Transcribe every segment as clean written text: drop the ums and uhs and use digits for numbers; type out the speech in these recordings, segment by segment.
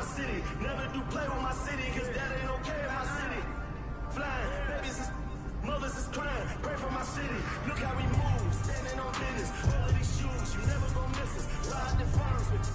my city. Never do play with my city, cause that ain't okay in my city. Flying, babies is mothers is crying. Pray for my city. Look how we move, standing on business. All of these shoes, you never gon' miss us. Ride the farms with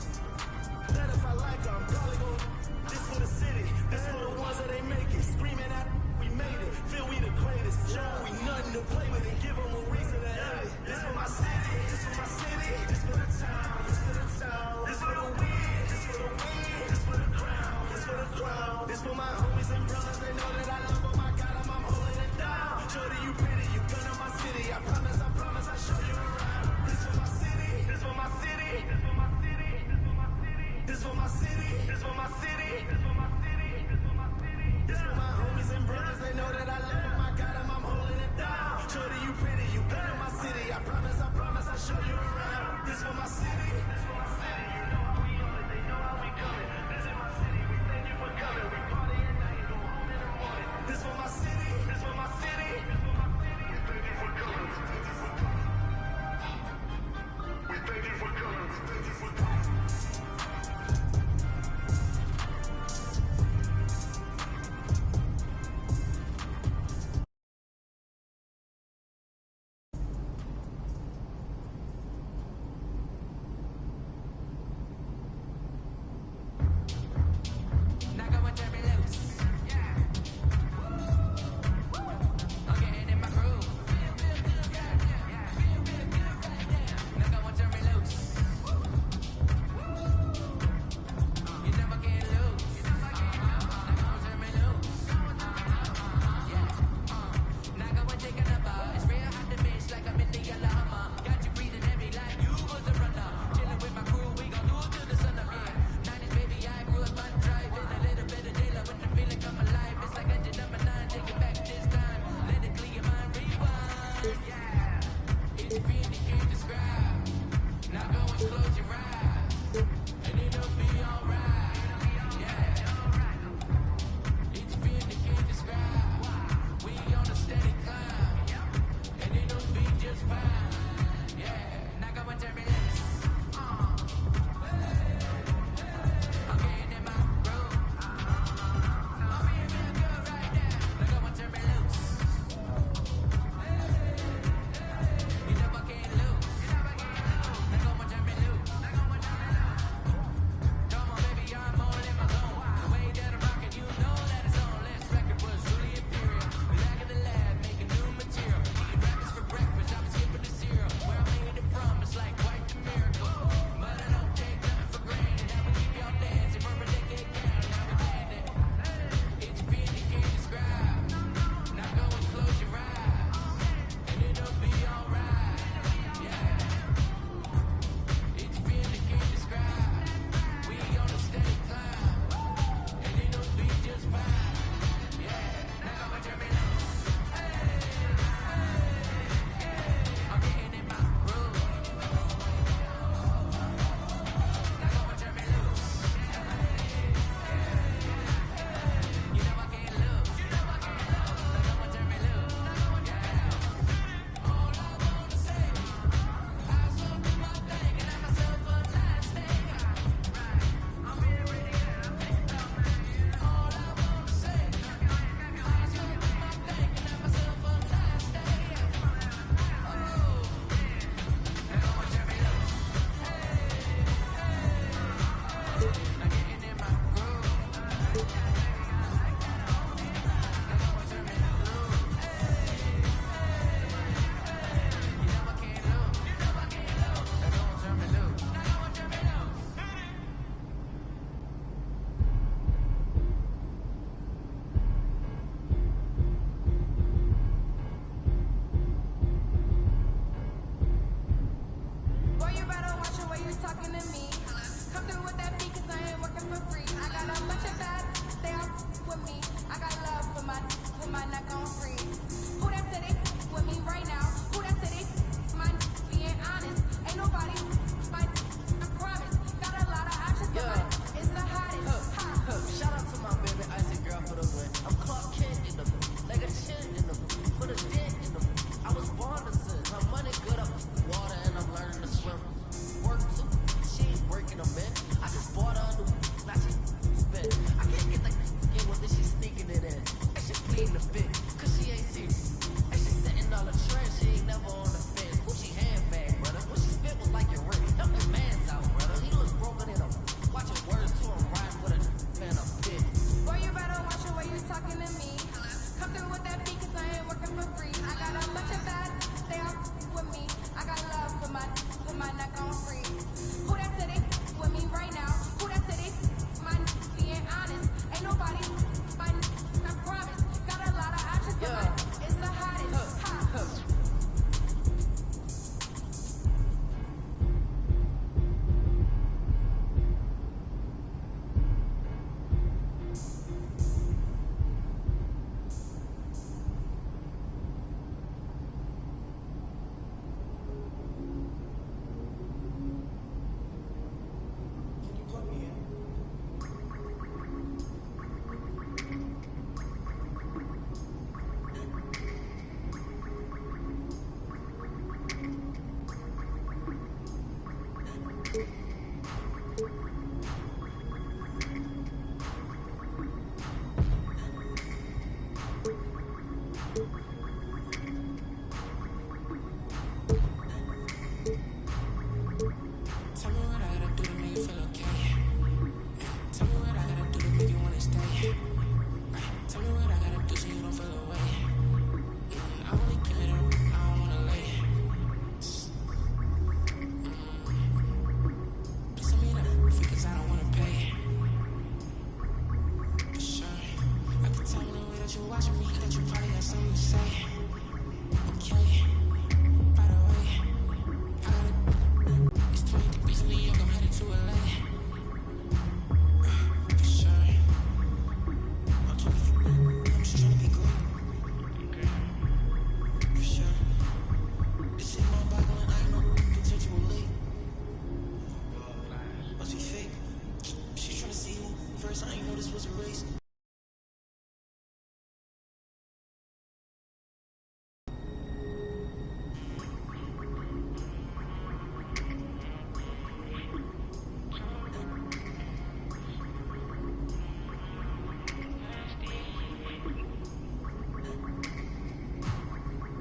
that if I like her, I'm probably gon' this for the city, this for the ones that ain't make it. Screaming out, we made it. Feel we the greatest. Show we nothing to play with and give them a reason to hate it. This for my city, this for my city, this for the town, this for the town, this for the win, this for the win, this for the crown, this for the crown, this for my homies and brothers. They know that I love them. I got them, I'm holding it down. Shorty, you pretty, you gun in my city. I promise, I show you around. This for my city, this for my city, this for my city, this for my city, this for my city, this for my city, this for my city, this for my homies and brothers. They know that I love them. I got them, I'm holding it down. Shorty, you pretty, you gun in my city. I promise, I show you around. This for my city, this for my city. You know how we on it, they know how we coming. This is my city, we thank you for coming. We party at night, go home in the morning. This for my city, this for my city, this for my city. We thank you for coming. We thank you for coming. We thank you for coming. We thank you for coming.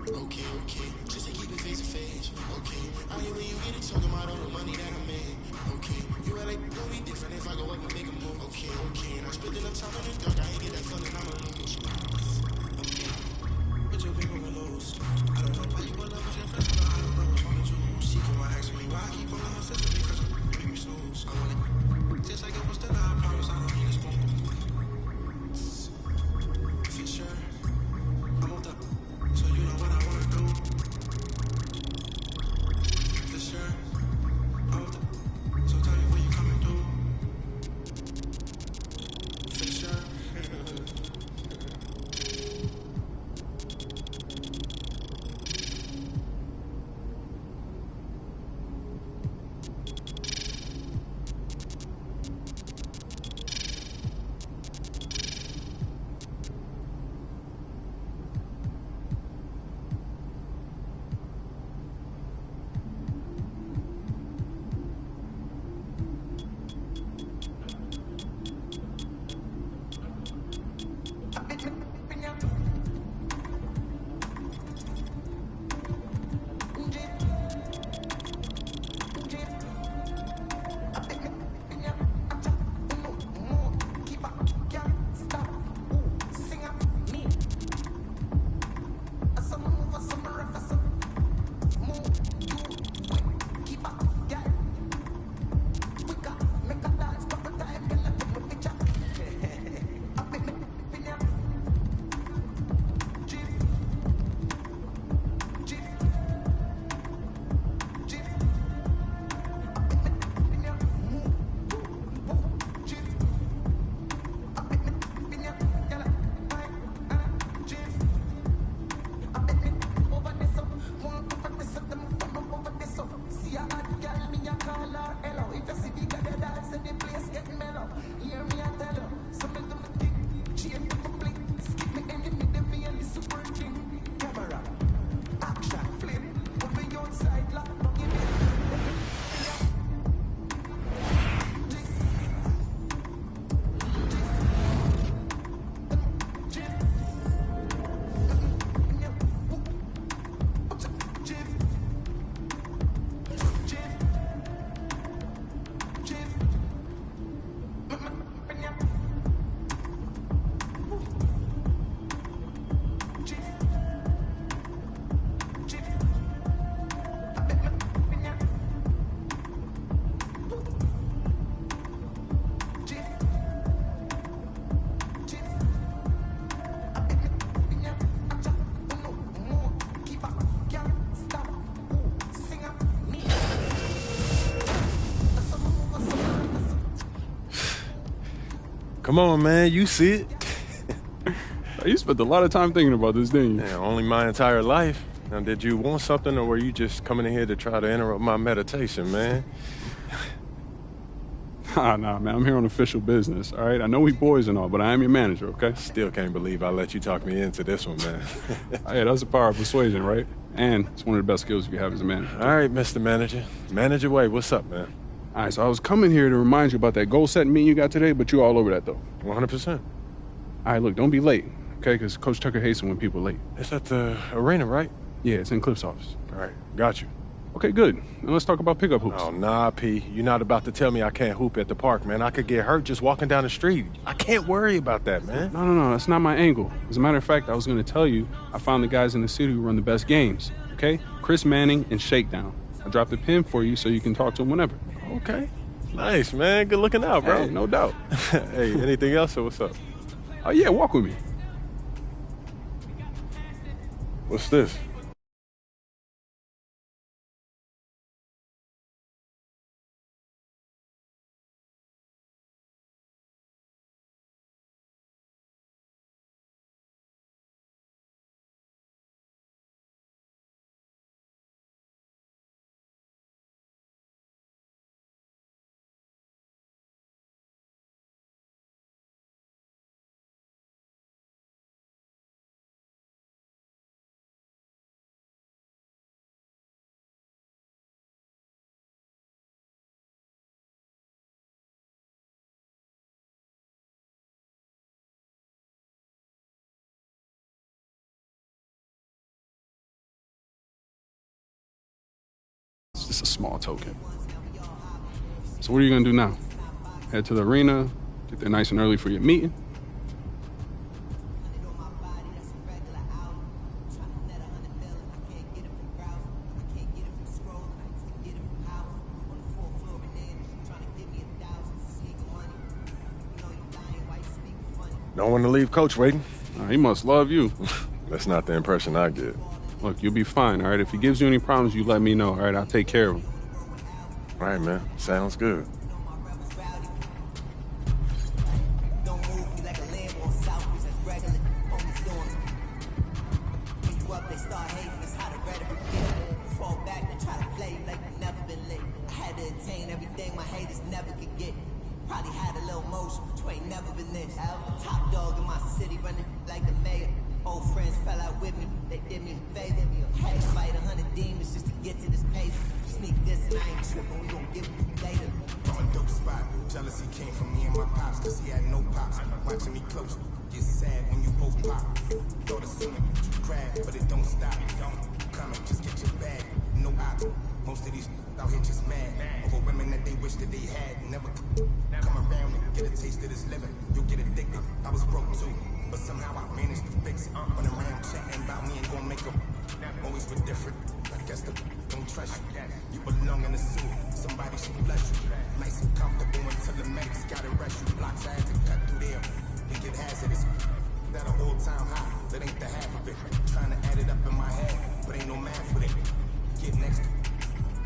Okay, just to keep it face to face. Okay, I hear when you get it talking about all the money that I made. Okay, you act like gonna be different if I go up and make a move. Okay, and I spent enough time in the dark, I ain't get that feeling I'ma lose. Okay, but your people will lose. I don't know why you will love with your friends, but I don't know what's wrong with you. She come and ask me why I keep on her sister because you make me snooze. I want it just like it was still I promise I don't need a spoon. For sure, I'm on top. So you know what I wanna do. For sure. So tell me what you coming through. For sure. Come on, man, you see it. You spent a lot of time thinking about this, didn't you? Yeah, only my entire life. Now, did you want something, or were you just coming in here to try to interrupt my meditation, man? Nah, man, I'm here on official business, all right? I know we boys and all, but I am your manager, okay? Still can't believe I let you talk me into this one, man. Hey, that's the power of persuasion, right? And it's one of the best skills you have as a manager. All right, Mr. Manager. Manage your way. What's up, man? All right, so I was coming here to remind you about that goal-setting meeting you got today, but you're all over that, though. 100%. All right, look, don't be late, okay? Because Coach Tucker hates it when people are late. It's at the arena, right? Yeah, it's in Cliff's office. All right, got you. Okay, good. Now let's talk about pickup hoops. Oh, nah, P. You're not about to tell me I can't hoop at the park, man. I could get hurt just walking down the street. I can't worry about that, man. No, that's not my angle. As a matter of fact, I was going to tell you I found the guys in the city who run the best games, okay? Chris Manning and Shakedown. I dropped a pin for you so you can talk to them whenever. Okay. Nice, man. Good looking out, bro. Hey, no doubt. Hey, anything else or what's up? Oh, yeah, walk with me. What's this? It's just a small token. So what are you gonna do now? Head to the arena, get there nice and early for your meeting? Don't want to leave Coach waiting. He must love you. That's not the impression I get. Look, you'll be fine, all right? If he gives you any problems, you let me know, all right? I'll take care of him. All right, man. Sounds good. Probably had a little motion, but you ain't never been this. Top dog in my city, running like the mayor. Old friends fell out with me, they did me a favor. Had to fight 100 demons just to get to this page. Sneak this and I ain't tripping, we gon' give it later. From a dope spot, jealousy came from me and my pops, cause he had no pops. Watching me close, get sad when you both pop. Thought assuming you grab, but it don't stop. Don't come and just get your bag, no option. Most of these out here just mad over women that they wish that they had. Never come around and get a taste of this living. You'll get addicted. I was broke too, but somehow I managed to fix it. Run around chatting about me and gonna make them always for different. I guess the don't trust you. You belong in the suit. Somebody should bless you. Nice and comfortable until the medics gotta rush you. Blocks I had to cut through there. We get hazardous. That an all-time high. That ain't the half of it. Trying to add it up in my head, but ain't no math with it. Get next to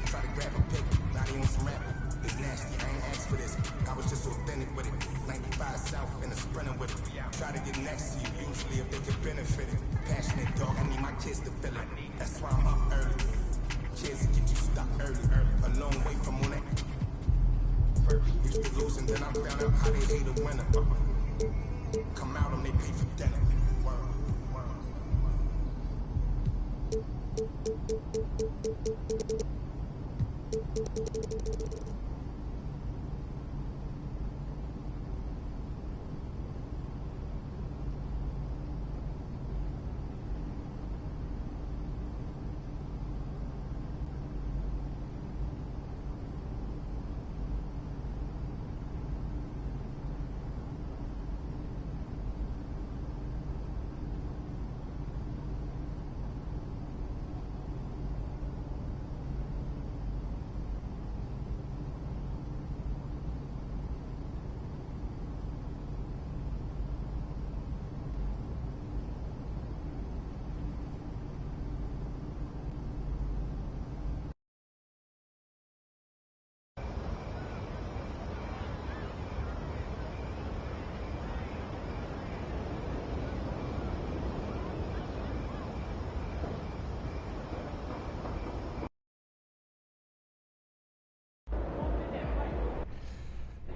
try to grab a pick, now they on some rapping. It's nasty, I ain't asked for this. I was just authentic with it. 95 South and a sprinter with it. Try to get next to you, usually if they could benefit it. Passionate dog, I need my kids to feel it. That's why I'm up early. Kids get you stuck early. A long way from on that. Used to lose and then I found out how they hate a winner. Come out and they pay for dinner.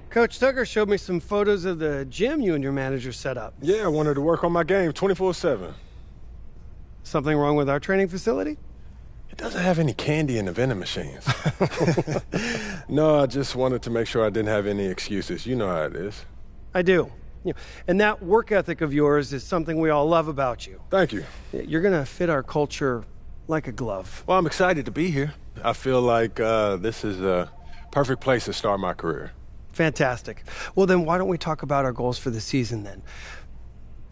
Coach Tucker showed me some photos of the gym you and your manager set up. Yeah, I wanted to work on my game 24/7. Something wrong with our training facility? It doesn't have any candy in the vending machines. No, I just wanted to make sure I didn't have any excuses. You know how it is. I do. And that work ethic of yours is something we all love about you. Thank you. You're going to fit our culture like a glove. Well, I'm excited to be here. I feel like this is a perfect place to start my career. Fantastic. Well, then why don't we talk about our goals for the season then?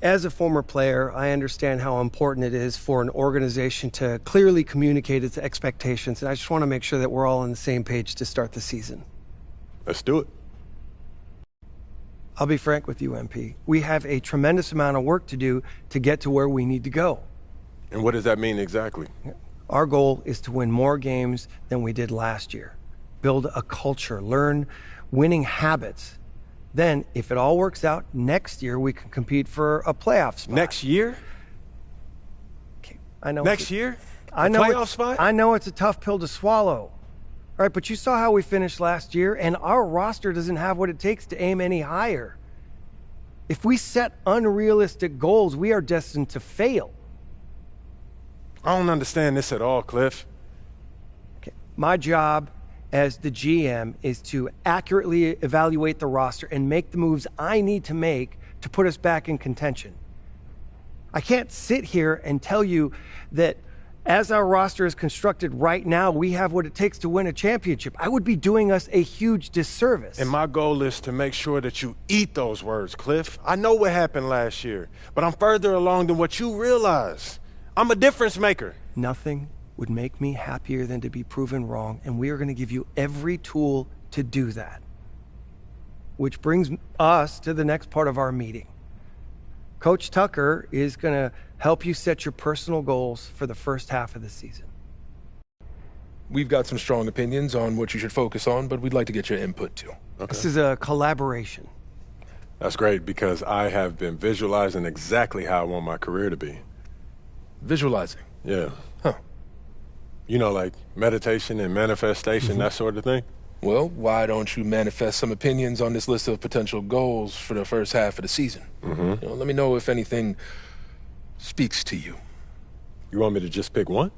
As a former player, I understand how important it is for an organization to clearly communicate its expectations, and I just want to make sure that we're all on the same page to start the season. Let's do it. I'll be frank with you, MP. We have a tremendous amount of work to do to get to where we need to go. And what does that mean exactly? Our goal is to win more games than we did last year. Build a culture, learn winning habits. Then, if it all works out, next year we can compete for a playoff spot. Next year? Okay, I know. Next year? I know playoff spot? I know it's a tough pill to swallow. All right, but you saw how we finished last year, and our roster doesn't have what it takes to aim any higher. If we set unrealistic goals, we are destined to fail. I don't understand this at all, Cliff. Okay. My job as the GM is to accurately evaluate the roster and make the moves I need to make to put us back in contention. I can't sit here and tell you that as our roster is constructed right now, we have what it takes to win a championship. I would be doing us a huge disservice. And my goal is to make sure that you eat those words, Cliff. I know what happened last year, but I'm further along than what you realize. I'm a difference maker. Nothing would make me happier than to be proven wrong, and we are going to give you every tool to do that. Which brings us to the next part of our meeting. Coach Tucker is going to help you set your personal goals for the first half of the season. We've got some strong opinions on what you should focus on, but we'd like to get your input too. Okay. This is a collaboration. That's great because I have been visualizing exactly how I want my career to be. Visualizing? Yeah. Huh. You know, like meditation and manifestation, that sort of thing? Well, why don't you manifest some opinions on this list of potential goals for the first half of the season? You know, let me know if anything speaks to you. You want me to just pick one?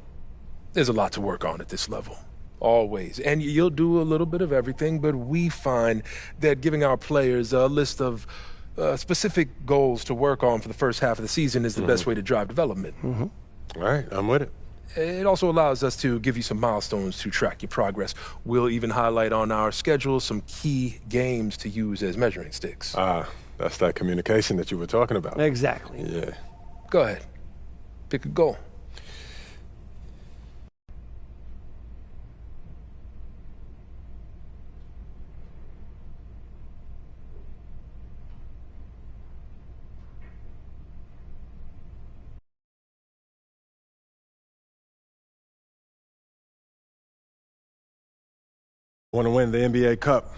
There's a lot to work on at this level. Always. And you'll do a little bit of everything, but we find that giving our players a list of specific goals to work on for the first half of the season is the best way to drive development. All right, I'm with it. It also allows us to give you some milestones to track your progress. We'll even highlight on our schedule some key games to use as measuring sticks. That's that communication that you were talking about. Exactly. Yeah. Go ahead. Pick a goal. Want to win the NBA Cup.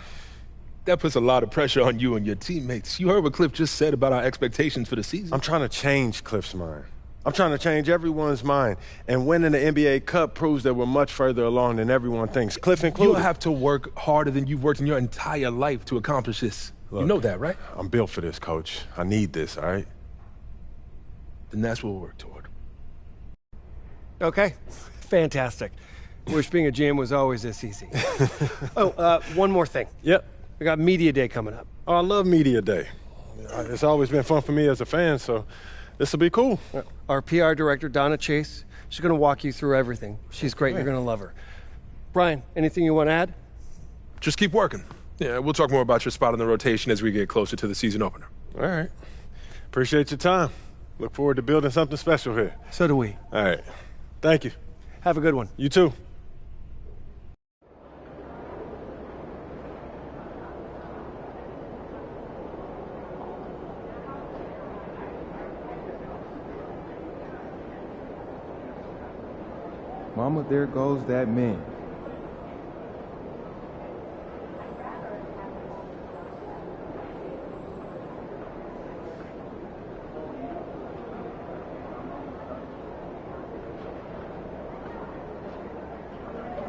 That puts a lot of pressure on you and your teammates. You heard what Cliff just said about our expectations for the season. I'm trying to change Cliff's mind. I'm trying to change everyone's mind. And winning the NBA Cup proves that we're much further along than everyone thinks, Cliff included. You'll have to work harder than you've worked in your entire life to accomplish this. Look, you know that, right? I'm built for this, Coach. I need this, all right? Then that's what we'll work toward. Okay, fantastic. Wish being a GM was always this easy. One more thing. Yep. We got Media Day coming up. Oh, I love Media Day. It's always been fun for me as a fan, so this will be cool. Our PR director, Donna Chase, she's going to walk you through everything. She's great. You're going to love her. Brian, anything you want to add? Just keep working. Yeah, we'll talk more about your spot in the rotation as we get closer to the season opener. All right. Appreciate your time. Look forward to building something special here. So do we. All right. Thank you. Have a good one. You too. Mama, there goes that man.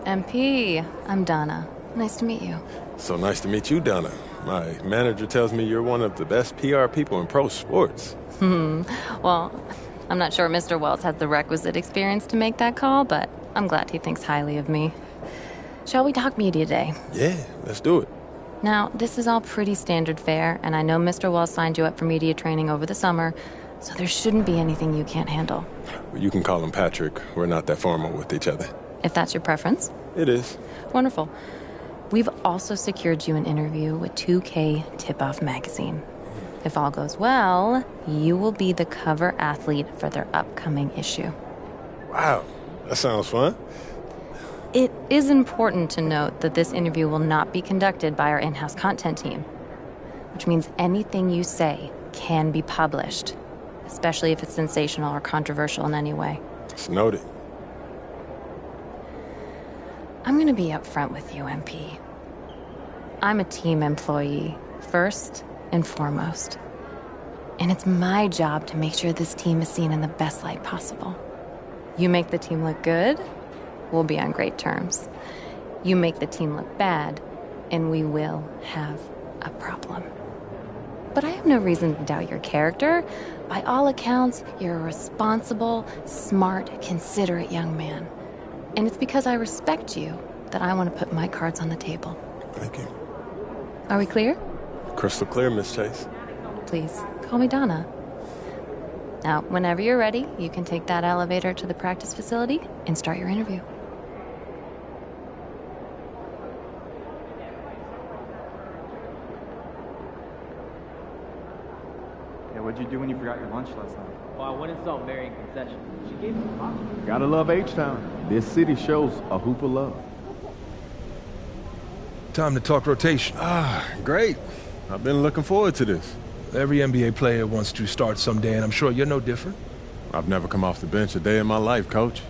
MP, I'm Donna. Nice to meet you. So nice to meet you, Donna. My manager tells me you're one of the best PR people in pro sports. Well, I'm not sure Mr. Wells has the requisite experience to make that call, but I'm glad he thinks highly of me. Shall we talk Media Day? Yeah, let's do it. Now, this is all pretty standard fare, and I know Mr. Wells signed you up for media training over the summer, so there shouldn't be anything you can't handle. You can call him Patrick. We're not that formal with each other. If that's your preference. It is. Wonderful. We've also secured you an interview with 2K Tip-Off magazine. If all goes well, you will be the cover athlete for their upcoming issue. Wow, that sounds fun. It is important to note that this interview will not be conducted by our in-house content team, which means anything you say can be published, especially if it's sensational or controversial in any way. It's noted. I'm gonna be upfront with you, MP. I'm a team employee, first and foremost. And it's my job to make sure this team is seen in the best light possible. You make the team look good, we'll be on great terms. You make the team look bad, and we will have a problem. But I have no reason to doubt your character. By all accounts, you're a responsible, smart, considerate young man. And it's because I respect you that I want to put my cards on the table. Thank you. Are we clear? Crystal clear, Miss Chase. Please, call me Donna. Now, whenever you're ready, you can take that elevator to the practice facility and start your interview. Yeah, what'd you do when you forgot your lunch last night? Well, I went and saw Mary in concession. She gave me a box. Gotta love H-Town. This city shows a hoop of love. Time to talk rotation. Great. I've been looking forward to this. Every NBA player wants to start someday, and I'm sure you're no different. I've never come off the bench a day in my life, Coach.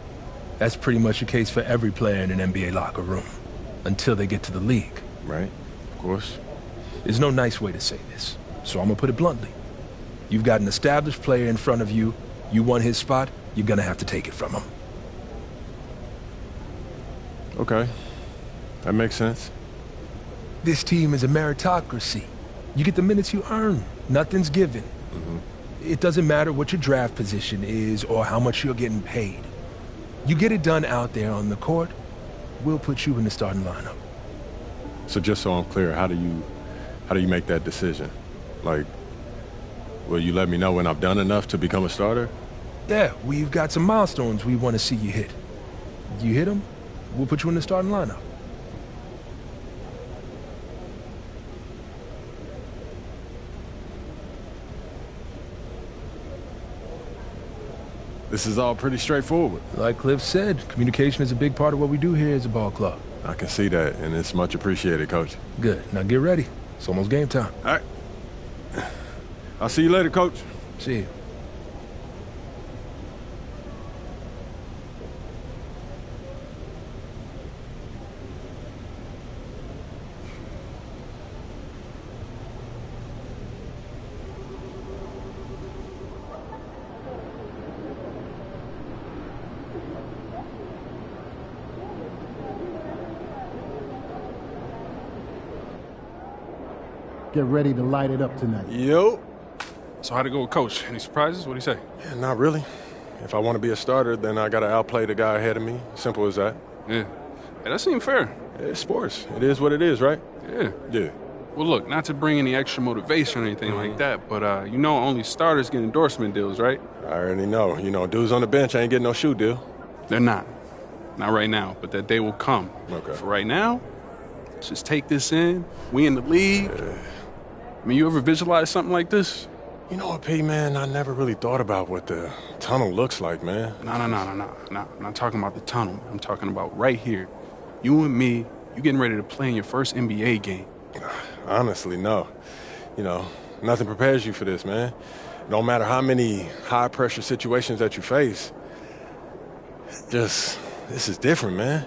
That's pretty much the case for every player in an NBA locker room, until they get to the league. Right, of course. There's no nice way to say this, so I'm gonna put it bluntly. You've got an established player in front of you. You want his spot, you're gonna have to take it from him. Okay, that makes sense. This team is a meritocracy. You get the minutes you earn. Nothing's given. It doesn't matter what your draft position is or how much you're getting paid. You get it done out there on the court, we'll put you in the starting lineup. So just so I'm clear, how do you make that decision? Like, will you let me know when I've done enough to become a starter? Yeah, we've got some milestones we want to see you hit. You hit them, we'll put you in the starting lineup. This is all pretty straightforward. Like Cliff said, communication is a big part of what we do here as a ball club. I can see that, and it's much appreciated, Coach. Good. Now get ready. It's almost game time. All right. I'll see you later, Coach. See you. Get ready to light it up tonight. Yo. So how'd it go with Coach? Any surprises? What'd he say? Yeah, not really. If I want to be a starter, then I got to outplay the guy ahead of me. Simple as that. Yeah. Hey, that seemed fair. Yeah, it's sports. It is what it is, right? Yeah. Yeah. Well, look, not to bring any extra motivation or anything like that, but only starters get endorsement deals, right? I already know. Dudes on the bench ain't getting no shoe deal. They're not. Not right now, but that day will come. Okay. For right now, just take this in. We in the league. I mean, you ever visualize something like this? You know what, P, man? I never really thought about what the tunnel looks like, man. No. I'm not talking about the tunnel. I'm talking about right here. You and me, you getting ready to play in your first NBA game. Honestly, no. Nothing prepares you for this, man. No matter how many high-pressure situations that you face, this is different, man.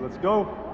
Let's go.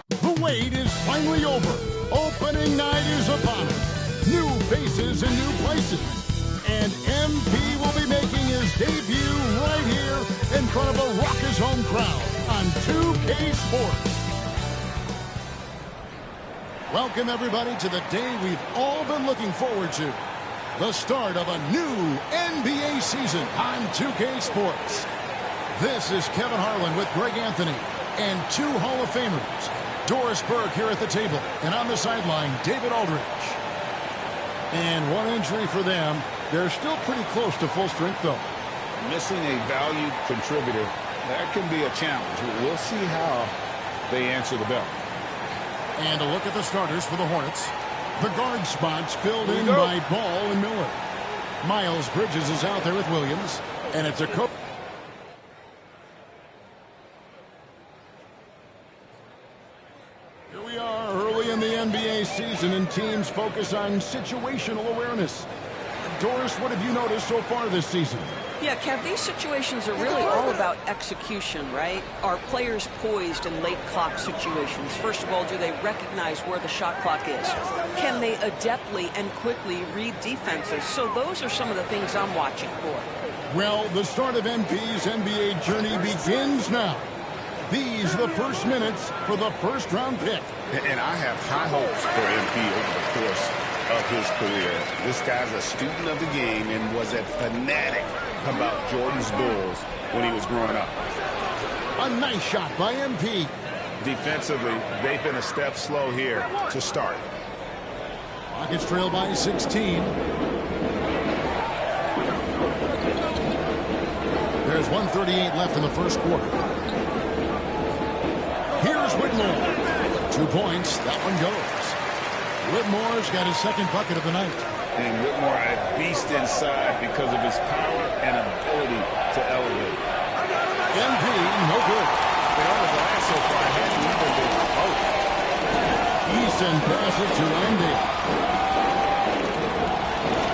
The wait is finally over. Opening night is upon us. New faces in new places. And MP will be making his debut right here in front of a raucous home crowd on 2K Sports. Welcome, everybody, to the day we've all been looking forward to. The start of a new NBA season on 2K Sports. This is Kevin Harlan with Greg Anthony and two Hall of Famers. Doris Burke here at the table, and on the sideline, David Aldridge. And one injury for them. They're still pretty close to full strength, though. Missing a valued contributor, that can be a challenge. We'll see how they answer the bell. And a look at the starters for the Hornets. The guard spots filled in by Ball and Miller. Miles Bridges is out there with Williams, and it's a coach. Here we are early in the NBA season, and teams focus on situational awareness. Doris, what have you noticed so far this season? Yeah, Kev, these situations are really all about execution, right? Are players poised in late clock situations? First of all, do they recognize where the shot clock is? Can they adeptly and quickly read defenses? So those are some of the things I'm watching for. Well, the start of MP's NBA journey begins now. These are the first minutes for the first-round pick. And I have high hopes for MP over the course of his career. This guy's a student of the game and was a fanatic about Jordan's Bulls when he was growing up. A nice shot by MP. Defensively, they've been a step slow here to start. Rockets trail by 16. There's 1:38 left in the first quarter. Here's Whitmore. 2 points. That one goes. Whitmore's got his second bucket of the night. And Whitmore a beast inside because of his power and ability to elevate. MP, no good. They're on the glass so far. Hasn't even been close. Easton passes to Andy.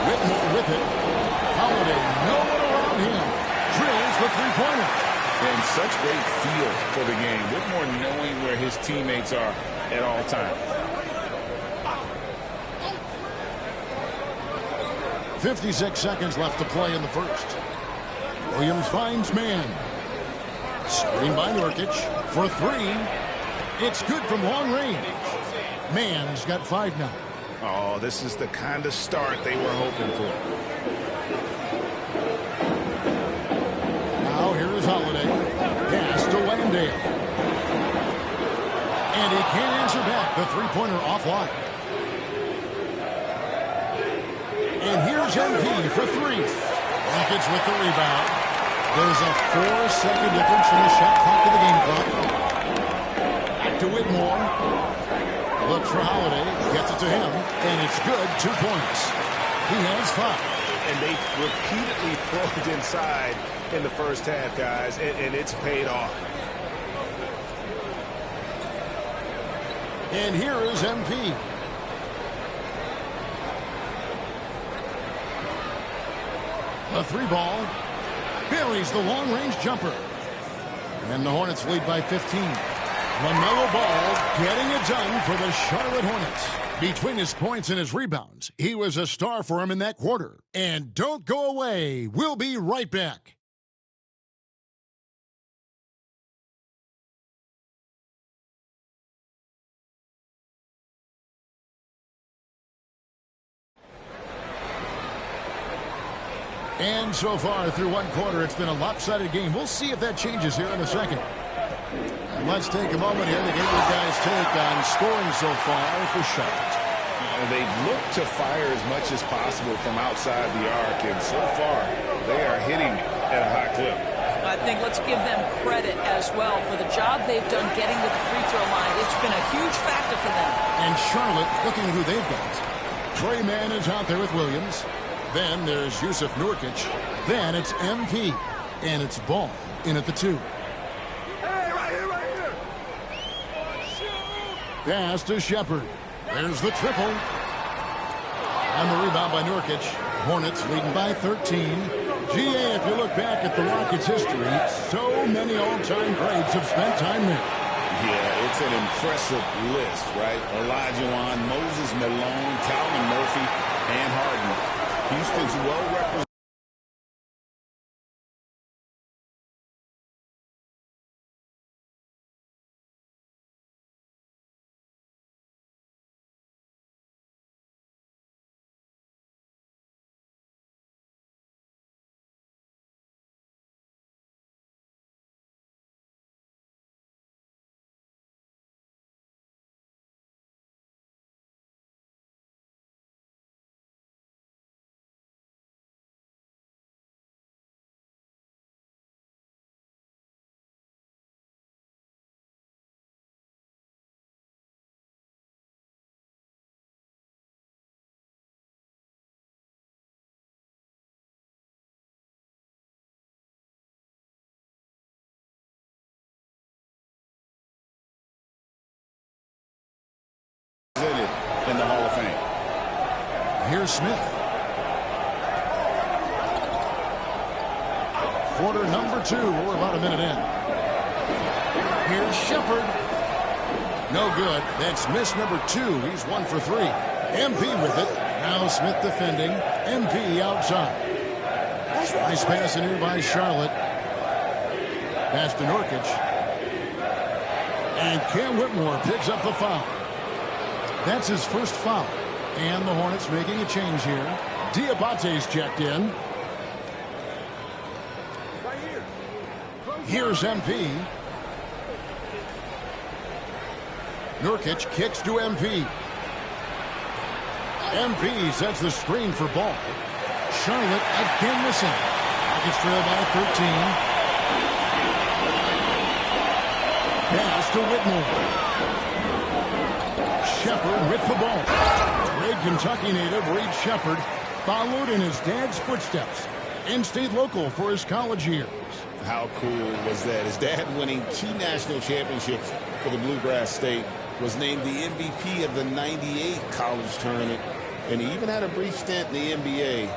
Whitmore with it. Holiday, no one around him. Drills the three-pointer. And such great feel for the game. Whitmore knowing where his teammates are at all times. 56 seconds left to play in the first. Williams finds man. Screen by Nurkic for 3. It's good from long range. Man's got 5 now. Oh, this is the kind of start they were hoping for. Now here is Holiday. Pass to Landale. And he can't answer back. The three-pointer offline. And here's MP for 3. Rockets with the rebound. There's a 4-second difference in the shot clock to the game clock. Back to Whitmore. Looks for Holiday. Gets it to him. And it's good. 2 points. He has 5. And they repeatedly probed inside in the first half, guys, and it's paid off. And here is MP. The 3-ball buries the long-range jumper. And the Hornets lead by 15. LaMelo Ball getting it done for the Charlotte Hornets. Between his points and his rebounds, he was a star for him in that quarter. And don't go away. We'll be right back. And so far through one quarter, it's been a lopsided game. We'll see if that changes here in a second. And let's take a moment here to get you guys' take on scoring so far for Charlotte. They've looked to fire as much as possible from outside the arc, and so far they are hitting at a high clip. I think let's give them credit as well for the job they've done getting to the free throw line. It's been a huge factor for them. And Charlotte, looking at who they've got. Trey Mann is out there with Williams. Then there's Yusuf Nurkic. Then it's MP. And it's Ball in at the 2. Pass to Shepard. There's the triple. And the rebound by Nurkic. Hornets leading by 13. GA, if you look back at the Rockets' history, so many all-time greats have spent time there. Yeah, it's an impressive list, right? Olajuwon, Moses Malone, Calvin Murphy, and Harden. Houston's well represented. In the Hall of Fame. Here's Smith. Quarter number 2. We're about a minute in. Here's Shepard. No good. That's miss number 2. He's 1 for 3. MP with it. Now Smith defending. MP outside. Nice pass in here by Charlotte. Pass to Nurkic. And Cam Whitmore picks up the foul. That's his first foul. And the Hornets making a change here. Diabate's checked in. Here's MP. Nurkic kicks to MP. MP sets the screen for Ball. Charlotte again missing. Rockets trail by 13. Pass to Whitmore. Shepard with the ball. Great Kentucky native Reed Shepard followed in his dad's footsteps and stayed local for his college years. How cool was that? His dad winning 2 national championships for the Bluegrass State, was named the MVP of the '98 college tournament, and he even had a brief stint in the NBA.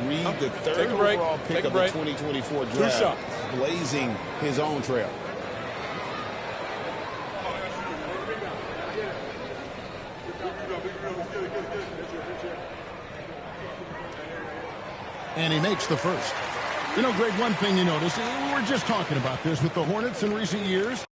Reed, the third overall pick of the 2024 draft, blazing his own trail. And he makes the first. You know, Greg, one thing you notice, we were just talking about this with the Hornets in recent years.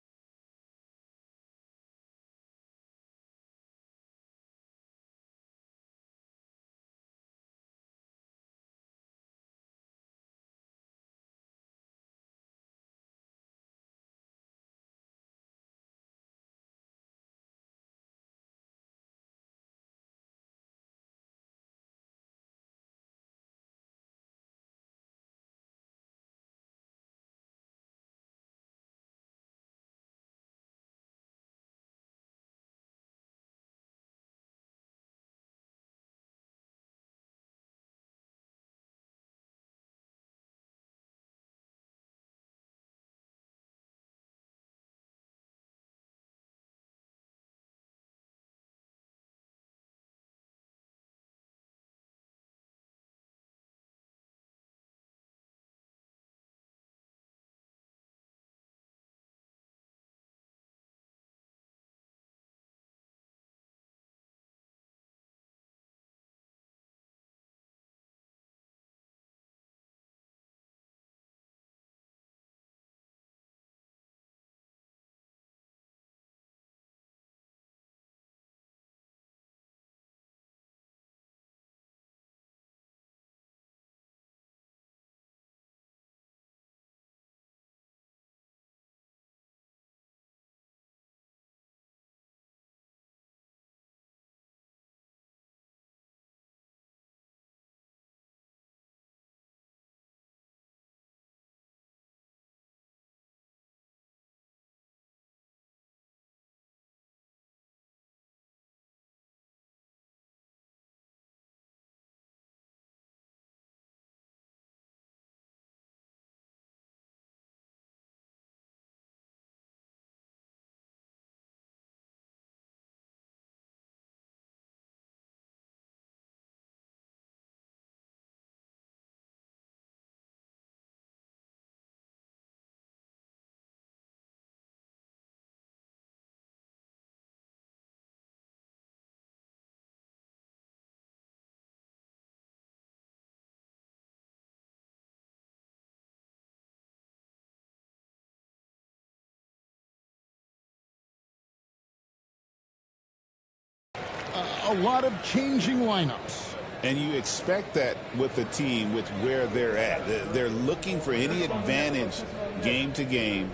A lot of changing lineups. And you expect that with the team, with where they're at. They're looking for any advantage game to game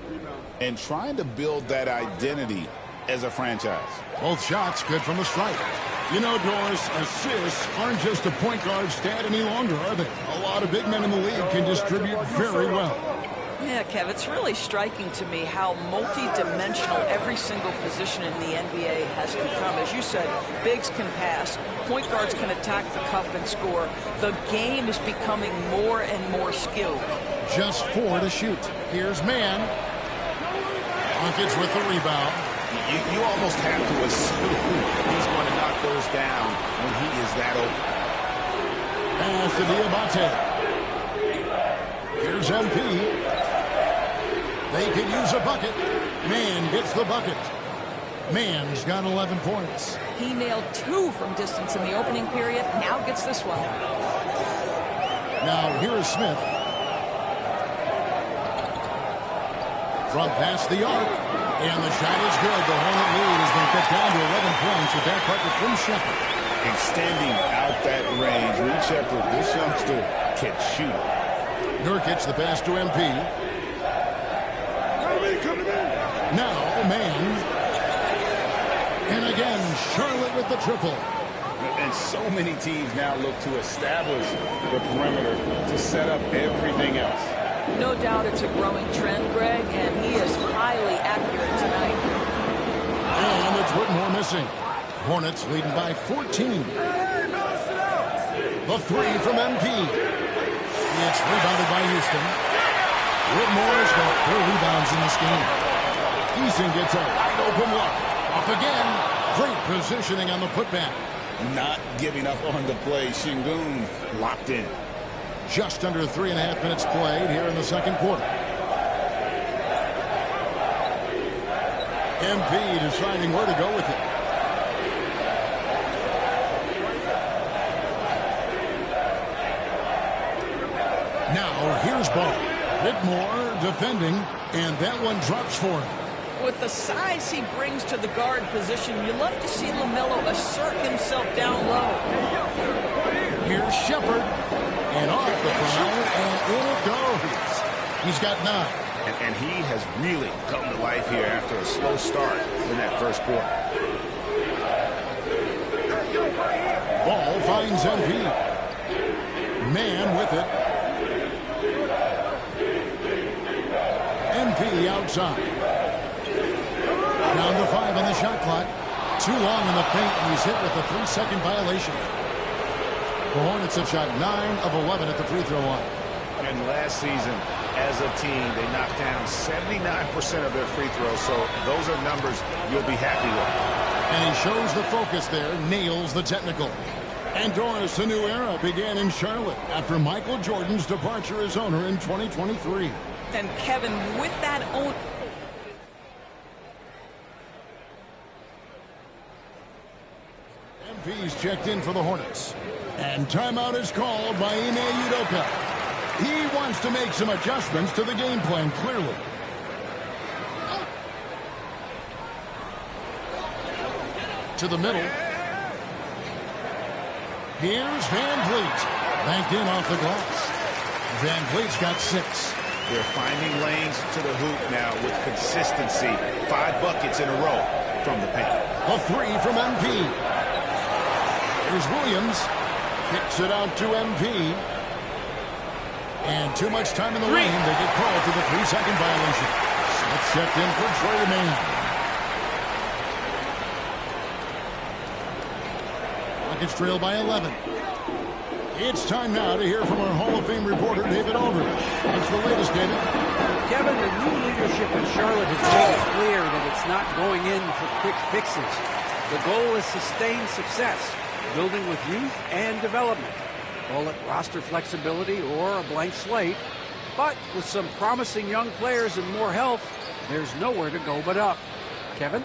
and trying to build that identity as a franchise. Both shots good from the stripe. You know, Doris, assists aren't just a point guard stat any longer, are they? A lot of big men in the league can distribute very well. Yeah, Kev, it's really striking to me how multi-dimensional every single position in the NBA has become. As you said, bigs can pass, point guards can attack the cup and score. The game is becoming more and more skilled. Just 4 to shoot. Here's man. Nurkic with the rebound. You almost have to assume he's going to knock those down when he is that open. Pass to Diabate. Here's MP. They could use a bucket. Man gets the bucket. Man's got 11 points. He nailed 2 from distance in the opening period. Now gets this one. Now here is Smith. from past the arc. And the shot is good. The Hornet lead has been cut down to 11 points with that bucket from Shepard. Extending out that range. Reed Shepard, this youngster can shoot. Nurkic the pass to MP. Now, man. And again, Charlotte with the triple. And so many teams now look to establish the perimeter to set up everything else. No doubt it's a growing trend, Greg, and he is highly accurate tonight. And it's Whitmore missing. Hornets leading by 14. The three from MP. It's rebounded by Houston. Whitmore's got 4 rebounds in this game. Eason gets a wide open look. Up again. Great positioning on the putback. Not giving up on the play. Şengün locked in. Just under 3.5 minutes played here in the second quarter. MP deciding where to go with it. Now here's ball. Whitmore defending, and that one drops for him. With the size he brings to the guard position, you love to see LaMelo assert himself down low. Here's Shepard, and off the foul, and in it goes. He's got 9. And he has really come to life here after a slow start in that first quarter. Ball finds MP. Man with it. MP outside. Down to 5 on the shot clock. Too long in the paint, and he's hit with a 3-second violation. The Hornets have shot 9 of 11 at the free throw line. And last season, as a team, they knocked down 79% of their free throws, so those are numbers you'll be happy with. And he shows the focus there, nails the technical. And Doris, a new era began in Charlotte after Michael Jordan's departure as owner in 2023. And Kevin, with that own... MP's checked in for the Hornets. And timeout is called by Ime Udoka. He wants to make some adjustments to the game plan, clearly. To the middle. Here's Van Vliet. Banked in off the glass. Van Vliet's got 6. They're finding lanes to the hoop now with consistency. 5 buckets in a row from the paint. A 3 from MP. Here's Williams. Kicks it out to MP. And too much time in the lane. They get called to the 3-second violation. Smith checked in for Trey Mann. Rockets trail by 11. It's time now to hear from our Hall of Fame reporter, David Aldridge. What's the latest, David? Kevin, the new leadership in Charlotte has made it clear that it's not going in for quick fixes. The goal is sustained success, building with youth and development. Call it roster flexibility or a blank slate. But with some promising young players and more health, there's nowhere to go but up. Kevin?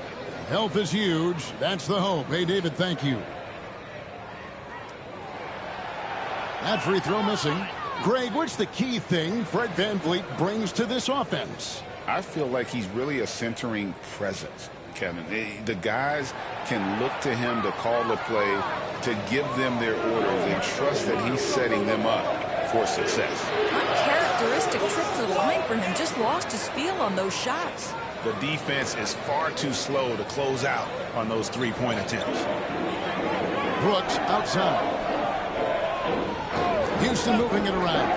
Health is huge. That's the hope. Hey, David, thank you. That free throw missing. Greg, what's the key thing Fred VanVleet brings to this offense? I feel like he's really a centering presence, Kevin. The guys can look to him to call the play, to give them their orders, and trust that he's setting them up for success. Uncharacteristic trip to the line for him. Just lost his feel on those shots. The defense is far too slow to close out on those three-point attempts. Brooks outside. Houston moving it around.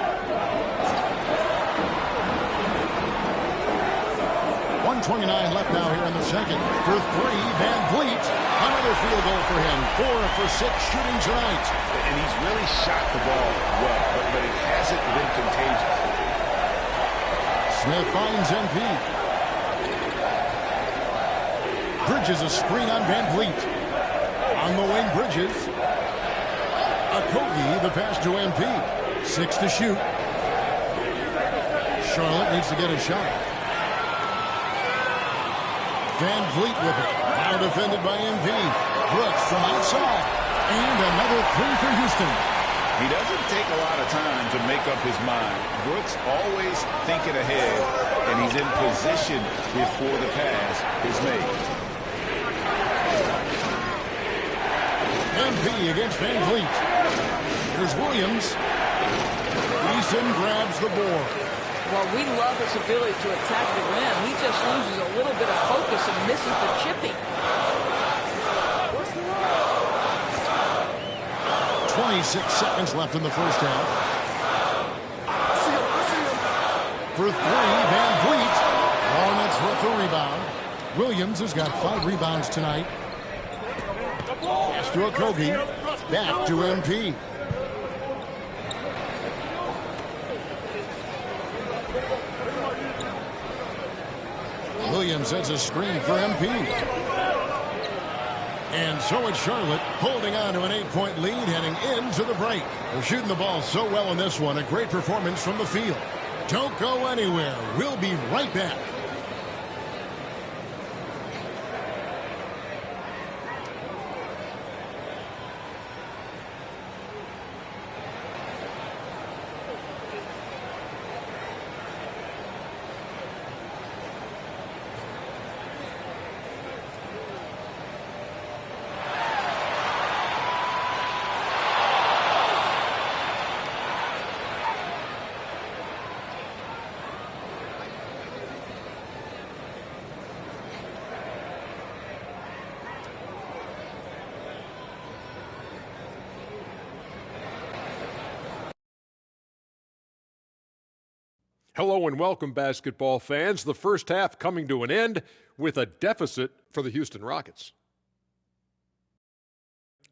1:29 left now here in the second. For 3, VanVleet. Another field goal for him. 4 for 6 shooting tonight. And he's really shot the ball well, but it hasn't been contagious. Smith finds MP. Bridges a screen on VanVleet. On the wing, Bridges. Okogie, the pass to MP. 6 to shoot. Charlotte needs to get a shot. VanVleet with it. Now defended by MP. Brooks from outside. And another 3 for Houston. He doesn't take a lot of time to make up his mind. Brooks always thinking ahead and he's in position before the pass is made. MP against Van Vliet. Here's Williams. Eason grabs the board. Well, we love his ability to attack the rim. He just loses a little bit of focus and misses the chipping. 26 seconds left in the first half. For three, Van Vliet. Hornets with the rebound. Williams has got 5 rebounds tonight. Pass to Okogie. Back to MP. Williams sets a screen for MP. And so it's Charlotte holding on to an 8-point lead heading into the break. They're shooting the ball so well in this one. A great performance from the field. Don't go anywhere. We'll be right back. Hello and welcome, basketball fans. The first half coming to an end with a deficit for the Houston Rockets.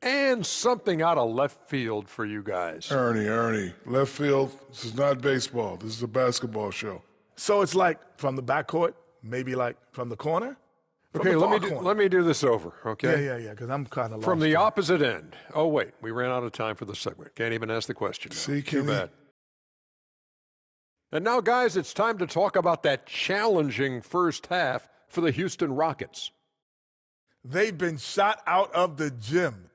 And something out of left field for you guys. Ernie, left field, this is not baseball. This is a basketball show. So it's like from the backcourt, maybe like from the corner? Okay, let me do this over, okay? Yeah, because I'm kind of lost. From the opposite end. Oh, wait, we ran out of time for the segment. Can't even ask the question now. See, Too bad. And now, guys, it's time to talk about that challenging first half for the Houston Rockets. They've been shot out of the gym.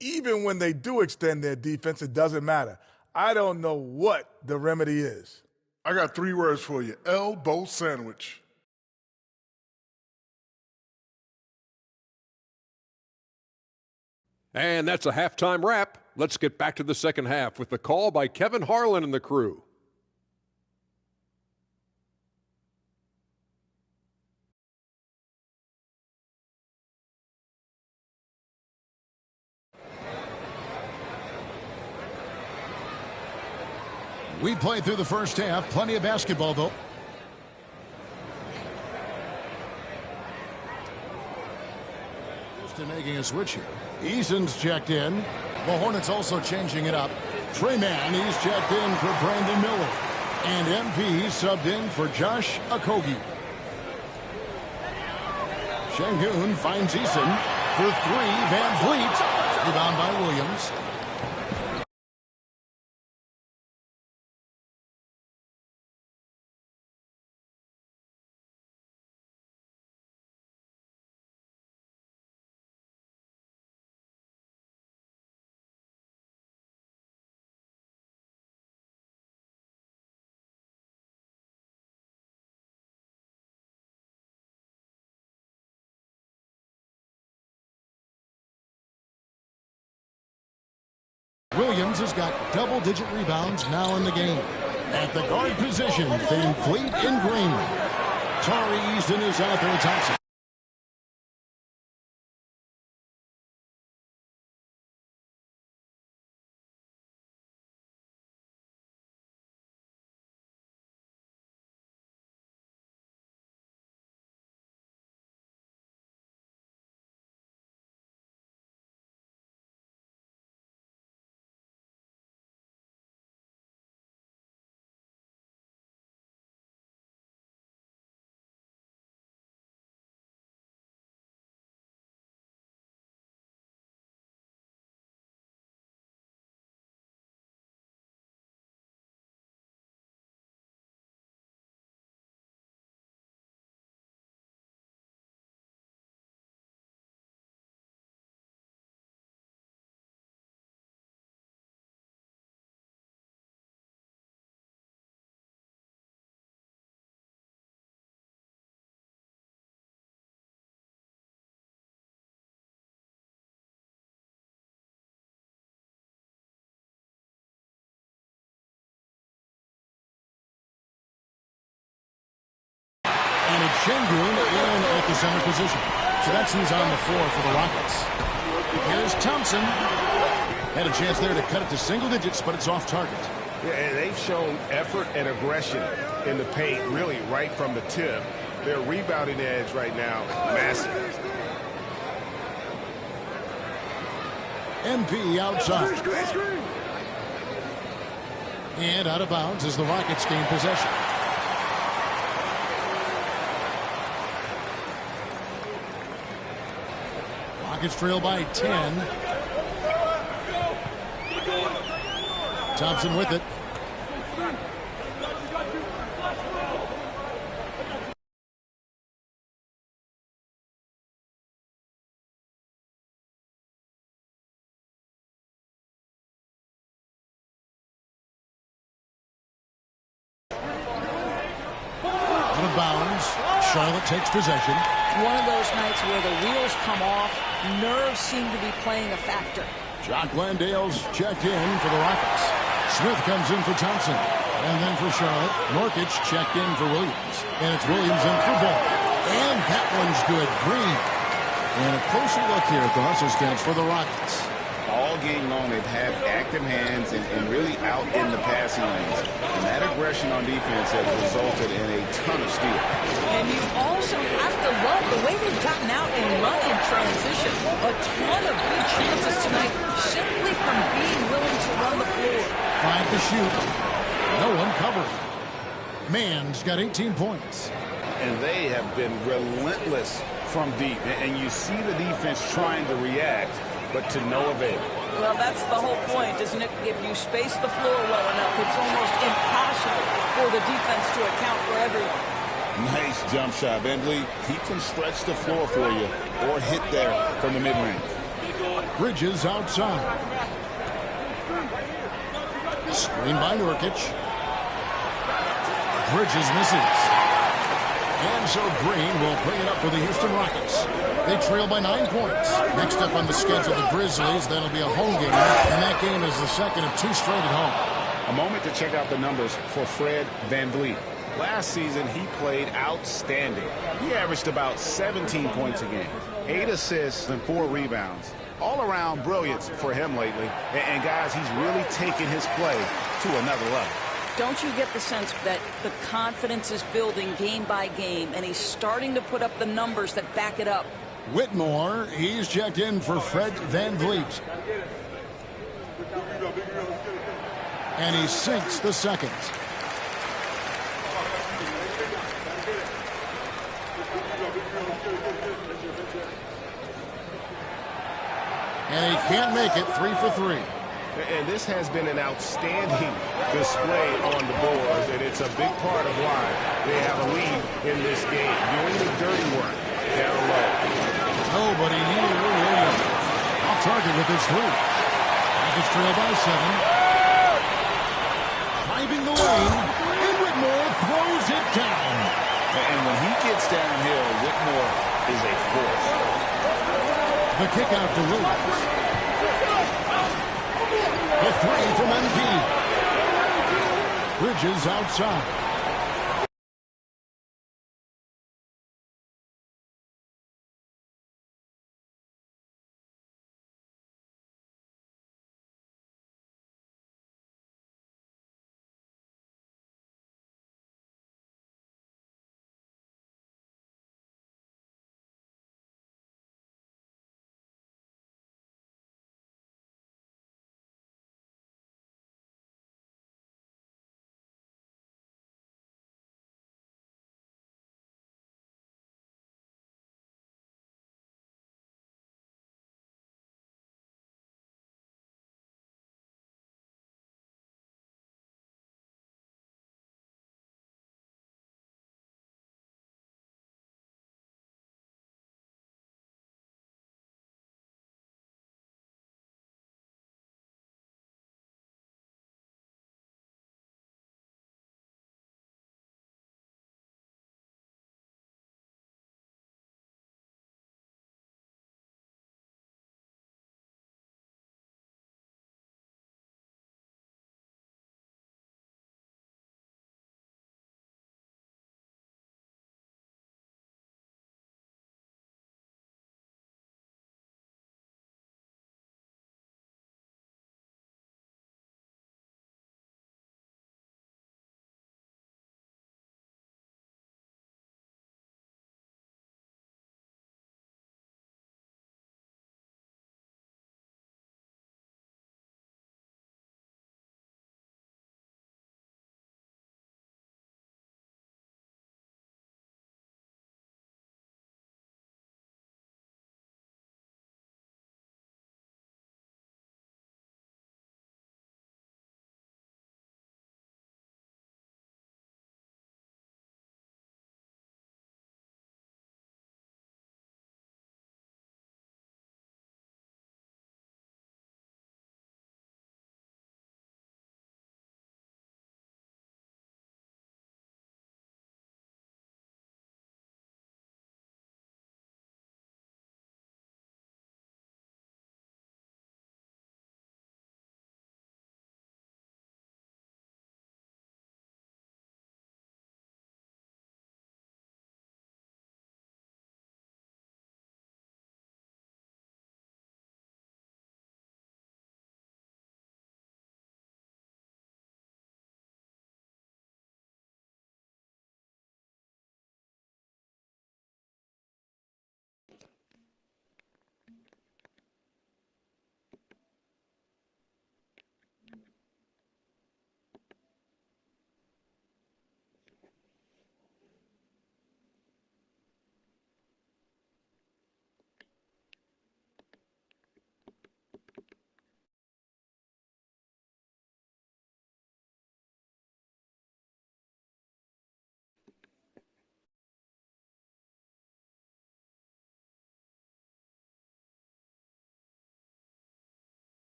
Even when they do extend their defense, it doesn't matter. I don't know what the remedy is. I got 3 words for you. Elbow sandwich. And that's a halftime wrap. Let's get back to the second half with the call by Kevin Harlan and the crew. We played through the first half. Plenty of basketball, though. Houston making a switch here. Eason's checked in. The Hornets also changing it up. Trey Mann, he's checked in for Brandon Miller. And MP subbed in for Josh Okogie. Şengün finds Eason for 3. Van Vliet. Rebound by Williams. Williams has got double-digit rebounds now in the game. At the guard position, Van Vliet in green. Tari Eason is out there tossing. Şengün in at the center position. So that's who's on the floor for the Rockets. Here's Thompson. Had a chance there to cut it to single digits, but it's off target. Yeah, and they've shown effort and aggression in the paint, really right from the tip. Their rebounding edge right now, massive. MP outside. And out of bounds as the Rockets gain possession. Rockets trail by 10. Thompson with it. Out of bounds. Charlotte takes possession. One of those nights where the wheels come off, nerves seem to be playing a factor. Jock Landale's checked in for the Rockets. Smith comes in for Thompson. And then for Charlotte, Norkic checked in for Williams. And it's Williams in for Ball. And that one's good. Green. And a closer look here at the hustle stance for the Rockets. All game long, they've had active hands and really out in the passing lanes. And that aggression on defense has resulted in a ton of steals. And you also have to love the way they've gotten out and run in transition. A ton of good chances tonight simply from being willing to run the floor. 5 to shoot. No one covering. Mann's got 18 points. And they have been relentless from deep. And you see the defense trying to react, but to no avail. Well, that's the whole point, isn't it? If you space the floor well enough, it's almost impossible for the defense to account for everyone. Nice jump shot, Bentley. He can stretch the floor for you or hit there from the mid-range. Bridges outside. Screen by Nurkic. Bridges misses. And so Green will bring it up for the Houston Rockets. They trail by 9 points. Next up on the schedule, the Grizzlies. That'll be a home game. And that game is the second of 2 straight at home. A moment to check out the numbers for Fred VanVleet. Last season, he played outstanding. He averaged about 17 points a game, 8 assists and 4 rebounds. All around brilliance for him lately. And guys, he's really taken his play to another level. Don't you get the sense that the confidence is building game by game, and he's starting to put up the numbers that back it up? Whitmore, he's checked in for Fred VanVleet. And he sinks the second. And he can't make it. 3 for 3. And this has been an outstanding display on the boards, and it's a big part of why they have a lead in this game, doing the dirty work down low. Nobody near Williams. Off target with his 3. Rockets trail by 7. Driving the lane, and Whitmore throws it down. And when he gets downhill, Whitmore is a force. The kick out to Williams. The 3 from MP. Bridges outside.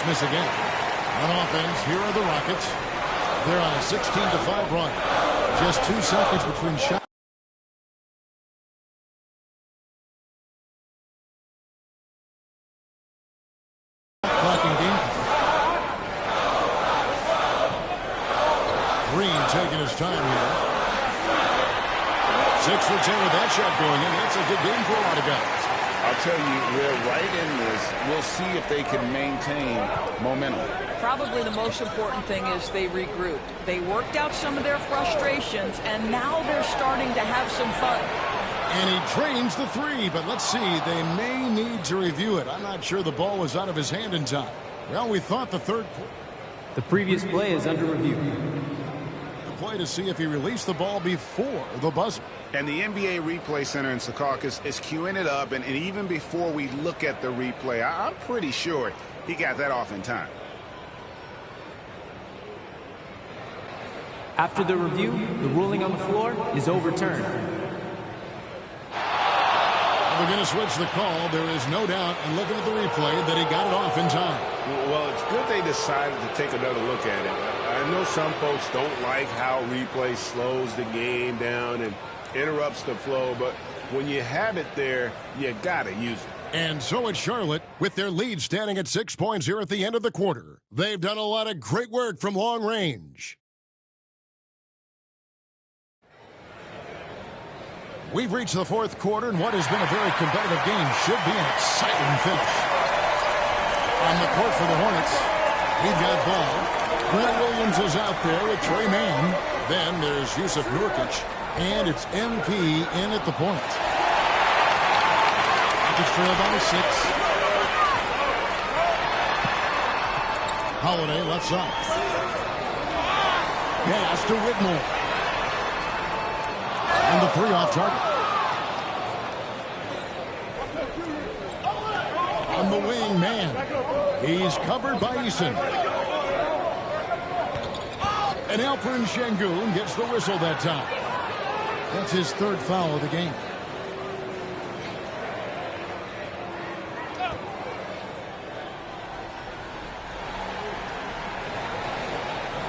miss again. On offense, here are the Rockets. They're on a 16-5 run. Just 2 seconds between shots. Clocking game. Green taking his time here. 6 for 10 with that shot going in. That's a good game for a lot of guys. I'll tell you, we're right in this. We'll see if they can maintain momentum. Probably the most important thing is they regrouped. They worked out some of their frustrations, and now they're starting to have some fun. And he drains the 3, but let's see. They may need to review it. I'm not sure the ball was out of his hand in time. Well, we thought the third quarter. The previous play is under review. The play to see if he released the ball before the buzzer. And the NBA Replay Center in Secaucus is queuing it up, and even before we look at the replay, I'm pretty sure he got that off in time. After the review, the ruling on the floor is overturned. They're going to switch the call. There is no doubt, and looking at the replay, that he got it off in time. Well, it's good they decided to take another look at it. I know some folks don't like how replay slows the game down and interrupts the flow, but when you have it there, you gotta use it. And so it's Charlotte with their lead standing at 6 points here at the end of the quarter. They've done a lot of great work from long range. We've reached the fourth quarter, and what has been a very competitive game should be an exciting finish. On the court for the Hornets, we've got ball. Grant Williams is out there with Trey Mann. Then there's Yusuf Nurkic. And it's MP in at the point. Rockets trail by 6. Holiday left side. Pass to Whitmore. And the 3 off target. On the wing, man. He's covered by Eason. And Alperen Şengün gets the whistle that time. That's his 3rd foul of the game.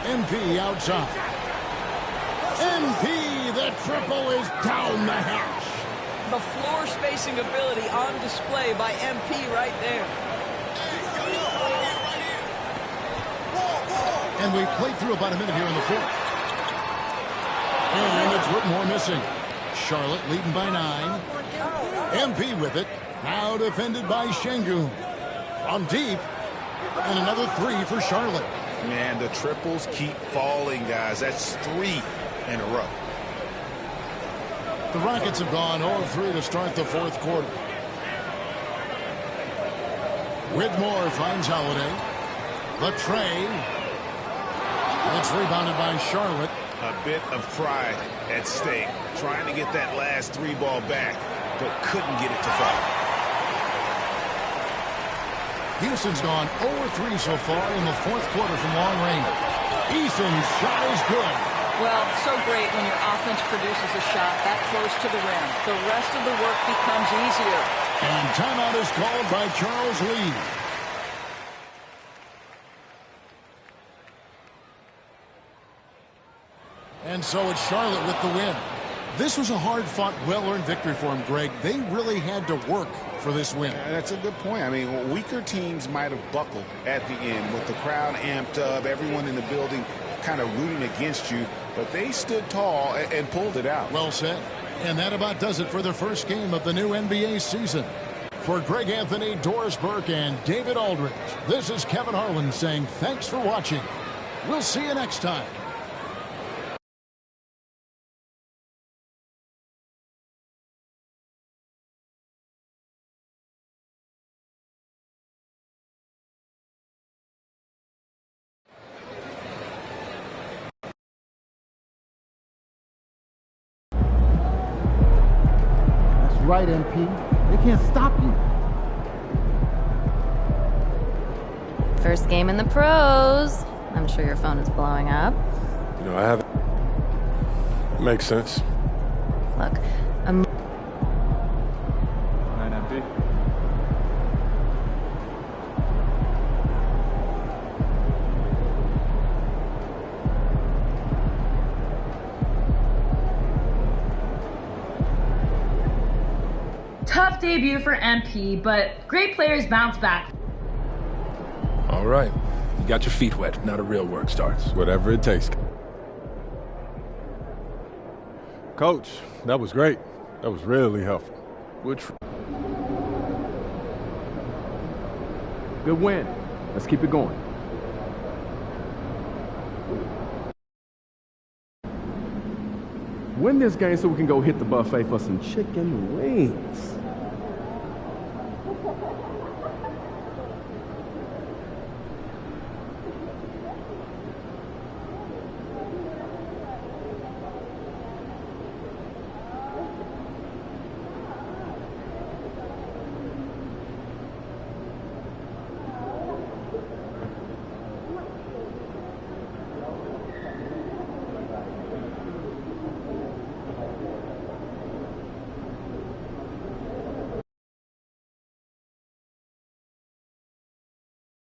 MP outside. MP, the triple is down the hatch. The floor spacing ability on display by MP right there. And we've played through about a minute here in the 4th. And it's Whitmore missing. Charlotte leading by 9. MP with it. Now defended by Şengün. From deep. And another 3 for Charlotte. Man, the triples keep falling, guys. That's 3 in a row. The Rockets have gone 0-3 to start the 4th quarter. Whitmore finds Holiday. The tray. It's rebounded by Charlotte. A bit of pride at stake. Trying to get that last 3 ball back, but couldn't get it to fall. Houston's gone 0-3 so far in the 4th quarter from long range. Eason's shot is good. Well, so great when your offense produces a shot that close to the rim. The rest of the work becomes easier. And timeout is called by Charles Lee. And so it's Charlotte with the win. This was a hard-fought, well-earned victory for him, Greg. They really had to work for this win. That's a good point. I mean, weaker teams might have buckled at the end with the crowd amped up, everyone in the building kind of rooting against you, but they stood tall and pulled it out. Well said. And that about does it for the first game of the new NBA season. For Greg Anthony, Doris Burke, and David Aldridge, this is Kevin Harlan saying thanks for watching. We'll see you next time. Right, MP. They can't stop you. First game in the pros. I'm sure your phone is blowing up. You know, I haven't. Makes sense. Look, tough debut for MP, but great players bounce back. All right. You got your feet wet. Now the real work starts. Whatever it takes. Coach, that was great. That was really helpful. Good win. Let's keep it going. Win this game so we can go hit the buffet for some chicken wings.